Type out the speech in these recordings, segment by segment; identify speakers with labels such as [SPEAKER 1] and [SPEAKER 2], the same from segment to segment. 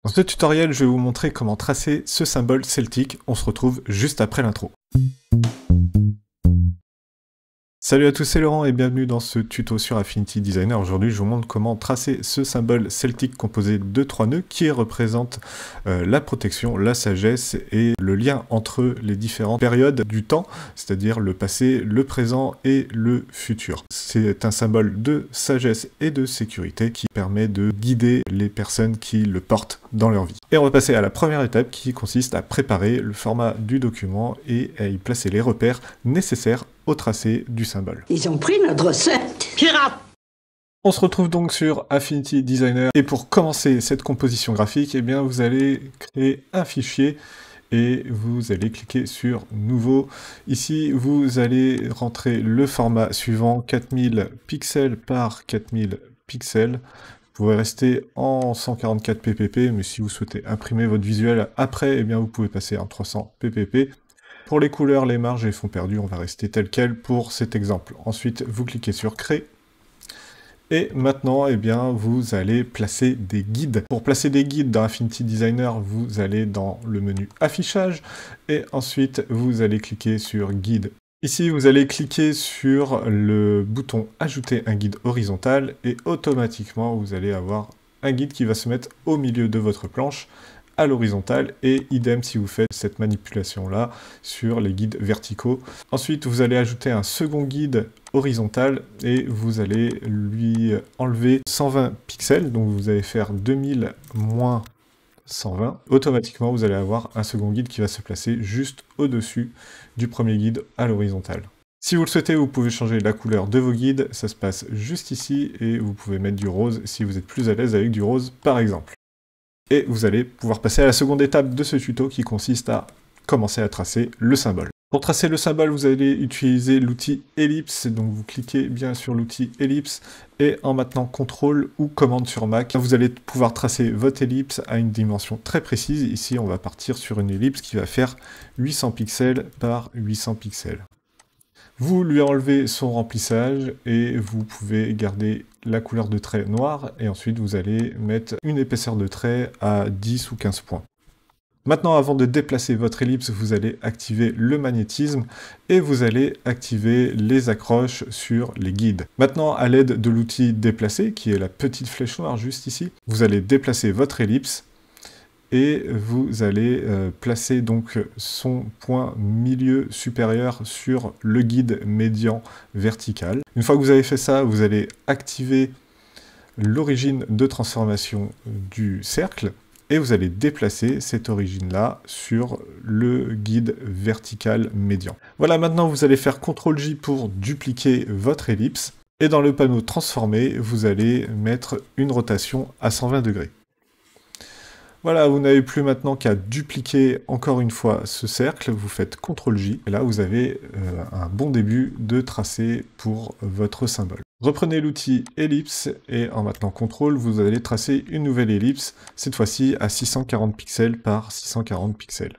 [SPEAKER 1] Dans ce tutoriel, je vais vous montrer comment tracer ce symbole celtique. On se retrouve juste après l'intro. Salut à tous, c'est Laurent et bienvenue dans ce tuto sur Affinity Designer. Aujourd'hui, je vous montre comment tracer ce symbole celtique composé de 3 nœuds qui représente la protection, la sagesse et le lien entre les différentes périodes du temps, c'est-à-dire le passé, le présent et le futur. C'est un symbole de sagesse et de sécurité qui permet de guider les personnes qui le portent dans leur vie. Et on va passer à la première étape qui consiste à préparer le format du document et à y placer les repères nécessaires au tracé du symbole.
[SPEAKER 2] Ils ont pris notre recette. Pirate!
[SPEAKER 1] On se retrouve donc sur Affinity Designer et pour commencer cette composition graphique, eh bien vous allez créer un fichier et vous allez cliquer sur Nouveau. Ici, vous allez rentrer le format suivant, 4000 pixels par 4000 pixels. Vous pouvez rester en 144 ppp, mais si vous souhaitez imprimer votre visuel après, eh bien vous pouvez passer en 300 ppp. Pour les couleurs, les marges et les fonds perdus, on va rester tel quel pour cet exemple. Ensuite, vous cliquez sur Créer. Et maintenant, eh bien, vous allez placer des guides. Pour placer des guides dans Affinity Designer, vous allez dans le menu Affichage. Et ensuite, vous allez cliquer sur Guide. Ici, vous allez cliquer sur le bouton Ajouter un guide horizontal. Et automatiquement, vous allez avoir un guide qui va se mettre au milieu de votre planche, à l'horizontale, et idem si vous faites cette manipulation-là sur les guides verticaux. Ensuite, vous allez ajouter un second guide horizontal, et vous allez lui enlever 120 pixels, donc vous allez faire 2000 moins 120. Automatiquement, vous allez avoir un second guide qui va se placer juste au-dessus du premier guide à l'horizontale. Si vous le souhaitez, vous pouvez changer la couleur de vos guides, ça se passe juste ici, et vous pouvez mettre du rose si vous êtes plus à l'aise avec du rose, par exemple. Et vous allez pouvoir passer à la seconde étape de ce tuto qui consiste à commencer à tracer le symbole. Pour tracer le symbole, vous allez utiliser l'outil ellipse, donc vous cliquez bien sur l'outil ellipse et en maintenant CTRL ou commande sur Mac, vous allez pouvoir tracer votre ellipse à une dimension très précise. Ici, on va partir sur une ellipse qui va faire 800 pixels par 800 pixels. Vous lui enlevez son remplissage et vous pouvez garder la couleur de trait noire et ensuite vous allez mettre une épaisseur de trait à 10 ou 15 points. Maintenant, avant de déplacer votre ellipse, vous allez activer le magnétisme et vous allez activer les accroches sur les guides. Maintenant, à l'aide de l'outil déplacer, qui est la petite flèche noire juste ici, vous allez déplacer votre ellipse et vous allez placer donc son point milieu supérieur sur le guide médian vertical. Une fois que vous avez fait ça, vous allez activer l'origine de transformation du cercle et vous allez déplacer cette origine-là sur le guide vertical médian. Voilà, maintenant vous allez faire CTRL-J pour dupliquer votre ellipse et dans le panneau transformer, vous allez mettre une rotation à 120 degrés. Voilà, vous n'avez plus maintenant qu'à dupliquer encore une fois ce cercle, vous faites CTRL-J, et là vous avez un bon début de tracé pour votre symbole. Reprenez l'outil ellipse, et en maintenant CTRL, vous allez tracer une nouvelle ellipse, cette fois-ci à 640 pixels par 640 pixels.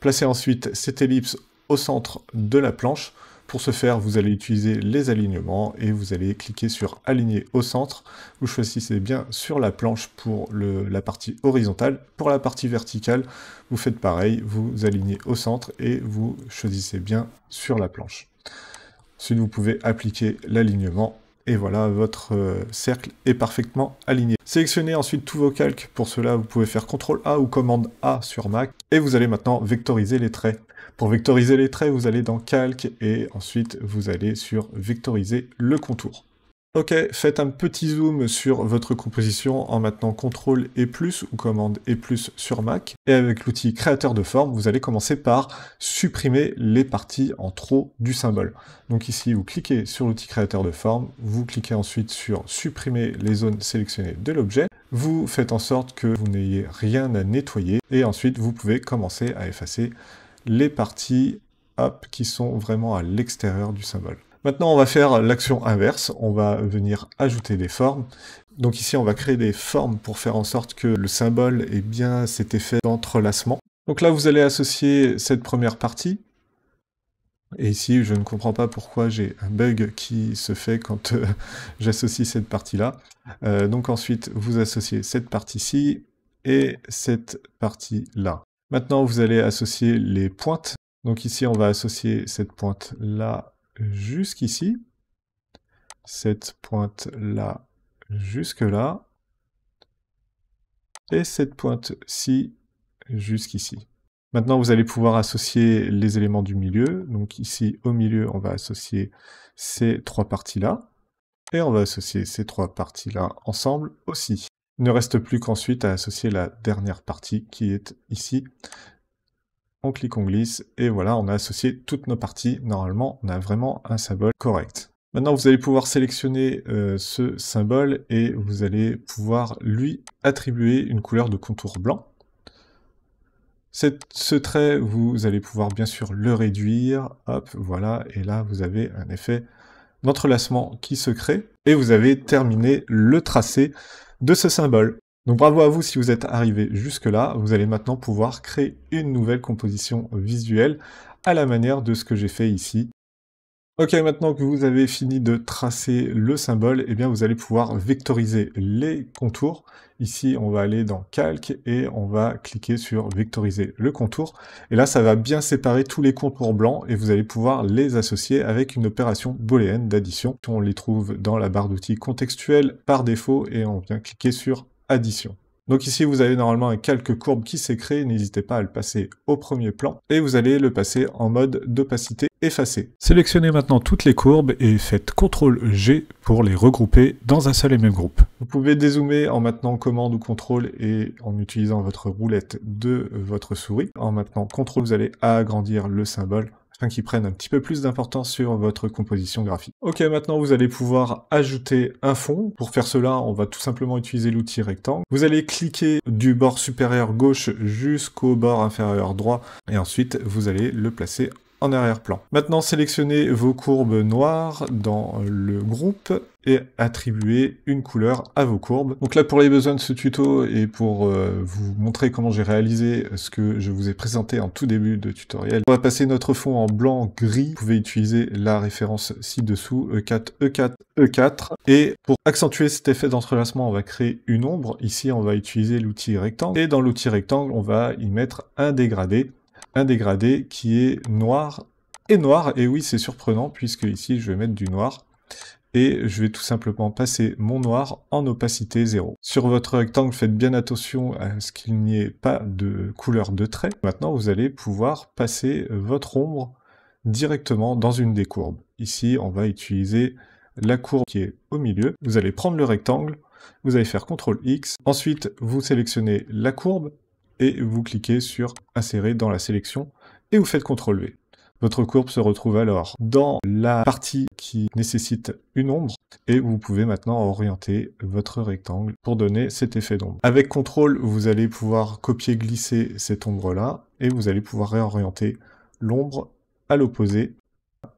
[SPEAKER 1] Placez ensuite cette ellipse au centre de la planche. Pour ce faire, vous allez utiliser les alignements et vous allez cliquer sur Aligner au centre. Vous choisissez bien sur la planche pour la partie horizontale. Pour la partie verticale, vous faites pareil, vous alignez au centre et vous choisissez bien sur la planche. Ensuite, vous pouvez appliquer l'alignement et voilà, votre cercle est parfaitement aligné. Sélectionnez ensuite tous vos calques. Pour cela, vous pouvez faire CTRL-A ou commande A sur Mac et vous allez maintenant vectoriser les traits. Pour vectoriser les traits, vous allez dans Calque et ensuite vous allez sur Vectoriser le contour. Ok, faites un petit zoom sur votre composition en maintenant CTRL et plus ou commande et plus sur Mac. Et avec l'outil créateur de forme, vous allez commencer par supprimer les parties en trop du symbole. Donc ici, vous cliquez sur l'outil créateur de forme, vous cliquez ensuite sur supprimer les zones sélectionnées de l'objet. Vous faites en sorte que vous n'ayez rien à nettoyer et ensuite vous pouvez commencer à effacer les parties qui sont vraiment à l'extérieur du symbole. Maintenant, on va faire l'action inverse, on va venir ajouter des formes. Donc ici, on va créer des formes pour faire en sorte que le symbole ait bien cet effet d'entrelacement. Donc là, vous allez associer cette première partie. Et ici, je ne comprends pas pourquoi j'ai un bug qui se fait quand j'associe cette partie-là. Donc ensuite, vous associez cette partie-ci et cette partie-là. Maintenant, vous allez associer les pointes. Donc ici, on va associer cette pointe-là jusqu'ici, cette pointe-là jusque-là, et cette pointe-ci jusqu'ici. Maintenant, vous allez pouvoir associer les éléments du milieu. Donc ici, au milieu, on va associer ces trois parties-là. Et on va associer ces trois parties-là ensemble aussi. Il ne reste plus qu'ensuite à associer la dernière partie qui est ici. On clique, on glisse, et voilà, on a associé toutes nos parties. Normalement, on a vraiment un symbole correct. Maintenant, vous allez pouvoir sélectionner ce symbole et vous allez pouvoir lui attribuer une couleur de contour blanc. Ce trait, vous allez pouvoir bien sûr le réduire, hop, voilà, et là vous avez un effet d'entrelacement qui se crée, et vous avez terminé le tracé de ce symbole. Donc bravo à vous si vous êtes arrivé jusque-là, vous allez maintenant pouvoir créer une nouvelle composition visuelle à la manière de ce que j'ai fait ici. Ok, maintenant que vous avez fini de tracer le symbole, eh bien vous allez pouvoir vectoriser les contours. Ici, on va aller dans Calque et on va cliquer sur Vectoriser le contour. Et là, ça va bien séparer tous les contours blancs et vous allez pouvoir les associer avec une opération booléenne d'addition. On les trouve dans la barre d'outils contextuelle par défaut et on vient cliquer sur Addition. Donc ici, vous avez normalement un calque courbe qui s'est créé, n'hésitez pas à le passer au premier plan, et vous allez le passer en mode d'opacité effacée. Sélectionnez maintenant toutes les courbes et faites CTRL-G pour les regrouper dans un seul et même groupe. Vous pouvez dézoomer en maintenant commande ou CTRL et en utilisant votre roulette de votre souris. En maintenant CTRL, vous allez agrandir le symbole qui prennent un petit peu plus d'importance sur votre composition graphique. Ok, maintenant vous allez pouvoir ajouter un fond. Pour faire cela, on va tout simplement utiliser l'outil rectangle. Vous allez cliquer du bord supérieur gauche jusqu'au bord inférieur droit, et ensuite vous allez le placer en arrière-plan. Maintenant, sélectionnez vos courbes noires dans le groupe et attribuez une couleur à vos courbes. Donc là, pour les besoins de ce tuto et pour vous montrer comment j'ai réalisé ce que je vous ai présenté en tout début de tutoriel, on va passer notre fond en blanc-gris. Vous pouvez utiliser la référence ci-dessous, E4, E4, E4. Et pour accentuer cet effet d'entrelacement, on va créer une ombre. Ici, on va utiliser l'outil rectangle. Et dans l'outil rectangle, on va y mettre un dégradé qui est noir, et oui, c'est surprenant, puisque ici, je vais mettre du noir, et je vais tout simplement passer mon noir en opacité 0. Sur votre rectangle, faites bien attention à ce qu'il n'y ait pas de couleur de trait. Maintenant, vous allez pouvoir passer votre ombre directement dans une des courbes. Ici, on va utiliser la courbe qui est au milieu. Vous allez prendre le rectangle, vous allez faire CTRL-X, ensuite vous sélectionnez la courbe, et vous cliquez sur Insérer dans la sélection, et vous faites CTRL-V. Votre courbe se retrouve alors dans la partie qui nécessite une ombre, et vous pouvez maintenant orienter votre rectangle pour donner cet effet d'ombre. Avec CTRL, vous allez pouvoir copier-glisser cette ombre-là, et vous allez pouvoir réorienter l'ombre à l'opposé,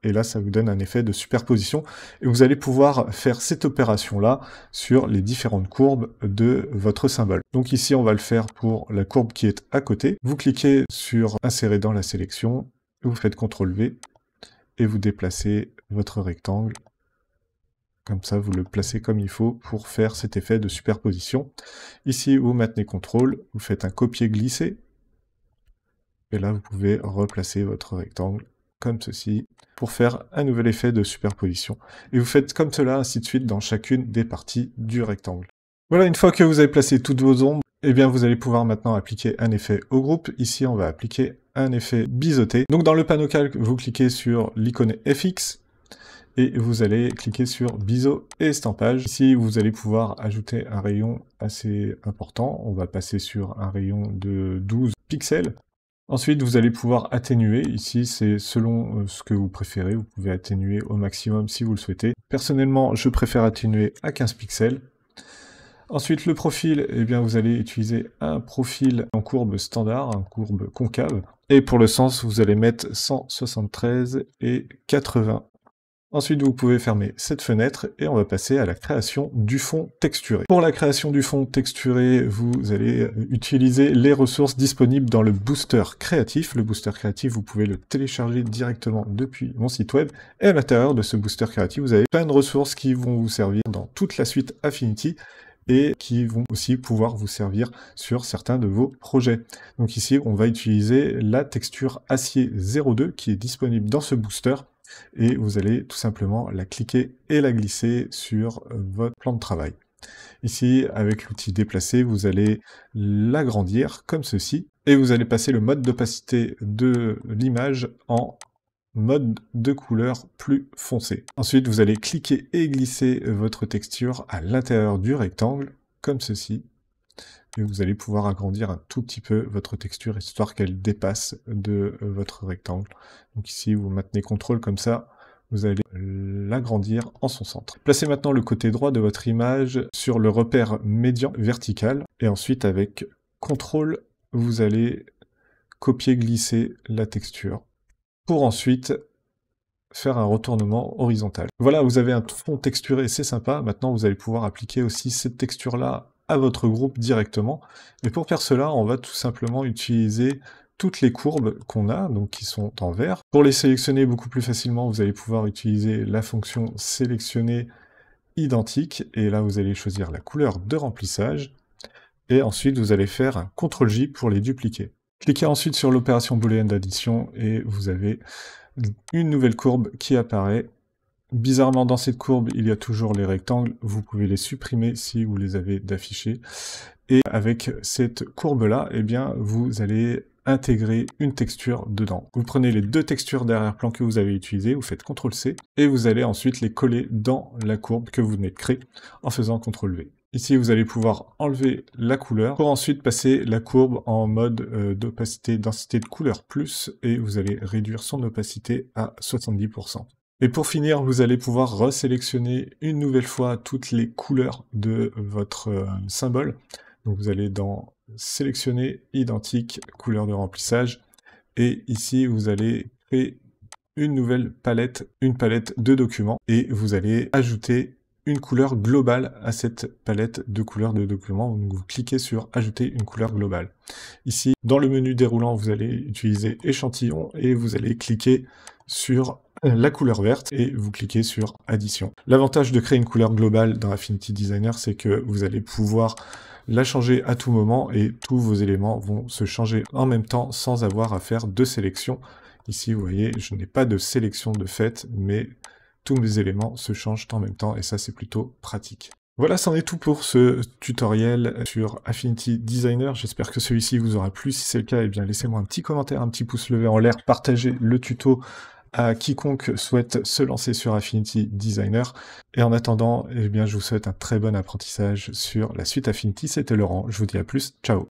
[SPEAKER 1] et là ça vous donne un effet de superposition, et vous allez pouvoir faire cette opération-là sur les différentes courbes de votre symbole. Donc ici on va le faire pour la courbe qui est à côté. Vous cliquez sur Insérer dans la sélection, vous faites CTRL-V, et vous déplacez votre rectangle. Comme ça, vous le placez comme il faut pour faire cet effet de superposition. Ici, vous maintenez CTRL, vous faites un copier-glisser, et là vous pouvez replacer votre rectangle comme ceci, pour faire un nouvel effet de superposition. Et vous faites comme cela, ainsi de suite, dans chacune des parties du rectangle. Voilà, une fois que vous avez placé toutes vos ombres, eh bien vous allez pouvoir maintenant appliquer un effet au groupe. Ici, on va appliquer un effet biseauté. Donc dans le panneau calque, vous cliquez sur l'icône FX, et vous allez cliquer sur biseau et estampage. Ici, vous allez pouvoir ajouter un rayon assez important. On va passer sur un rayon de 12 pixels. Ensuite, vous allez pouvoir atténuer. Ici, c'est selon ce que vous préférez. Vous pouvez atténuer au maximum si vous le souhaitez. Personnellement, je préfère atténuer à 15 pixels. Ensuite, le profil, eh bien, vous allez utiliser un profil en courbe standard, en courbe concave. Et pour le sens, vous allez mettre 173 et 80. Ensuite, vous pouvez fermer cette fenêtre et on va passer à la création du fond texturé. Pour la création du fond texturé, vous allez utiliser les ressources disponibles dans le booster créatif. Le booster créatif, vous pouvez le télécharger directement depuis mon site web. Et à l'intérieur de ce booster créatif, vous avez plein de ressources qui vont vous servir dans toute la suite Affinity et qui vont aussi pouvoir vous servir sur certains de vos projets. Donc ici, on va utiliser la texture Acier 02 qui est disponible dans ce booster. Et vous allez tout simplement la cliquer et la glisser sur votre plan de travail. Ici, avec l'outil déplacer, vous allez l'agrandir comme ceci, et vous allez passer le mode d'opacité de l'image en mode de couleur plus foncé. Ensuite, vous allez cliquer et glisser votre texture à l'intérieur du rectangle, comme ceci. Et vous allez pouvoir agrandir un tout petit peu votre texture, histoire qu'elle dépasse de votre rectangle. Donc ici, vous maintenez CTRL comme ça, vous allez l'agrandir en son centre. Placez maintenant le côté droit de votre image sur le repère médian vertical, et ensuite avec CTRL, vous allez copier-glisser la texture, pour ensuite faire un retournement horizontal. Voilà, vous avez un fond texturé, c'est sympa. Maintenant, vous allez pouvoir appliquer aussi cette texture-là à votre groupe directement. Et pour faire cela, on va tout simplement utiliser toutes les courbes qu'on a, donc qui sont en vert. Pour les sélectionner beaucoup plus facilement, vous allez pouvoir utiliser la fonction sélectionner identique, et là vous allez choisir la couleur de remplissage, et ensuite vous allez faire un CTRL-J pour les dupliquer. Cliquez ensuite sur l'opération booléenne d'addition, et vous avez une nouvelle courbe qui apparaît. Bizarrement, dans cette courbe, il y a toujours les rectangles. Vous pouvez les supprimer si vous les avez d'affichés. Et avec cette courbe-là, eh bien, vous allez intégrer une texture dedans. Vous prenez les deux textures d'arrière-plan que vous avez utilisées, vous faites CTRL-C, et vous allez ensuite les coller dans la courbe que vous venez de créer en faisant CTRL-V. Ici, vous allez pouvoir enlever la couleur pour ensuite passer la courbe en mode d'opacité, densité de couleur plus, et vous allez réduire son opacité à 70%. Et pour finir, vous allez pouvoir resélectionner une nouvelle fois toutes les couleurs de votre symbole. Donc vous allez dans sélectionner identique, couleur de remplissage, et ici vous allez créer une nouvelle palette, une palette de documents, et vous allez ajouter une couleur globale à cette palette de couleurs de documents. Donc vous cliquez sur ajouter une couleur globale. Ici, dans le menu déroulant, vous allez utiliser échantillon et vous allez cliquer sur la couleur verte et vous cliquez sur addition. L'avantage de créer une couleur globale dans Affinity Designer, c'est que vous allez pouvoir la changer à tout moment et tous vos éléments vont se changer en même temps sans avoir à faire de sélection. Ici, vous voyez, je n'ai pas de sélection de fait, mais tous mes éléments se changent en même temps et ça, c'est plutôt pratique. Voilà, c'en est tout pour ce tutoriel sur Affinity Designer. J'espère que celui-ci vous aura plu. Si c'est le cas, eh bien laissez-moi un petit commentaire, un petit pouce levé en l'air, partagez le tuto à quiconque souhaite se lancer sur Affinity Designer. Et en attendant, eh bien, je vous souhaite un très bon apprentissage sur la suite Affinity. C'était Laurent, je vous dis à plus, ciao.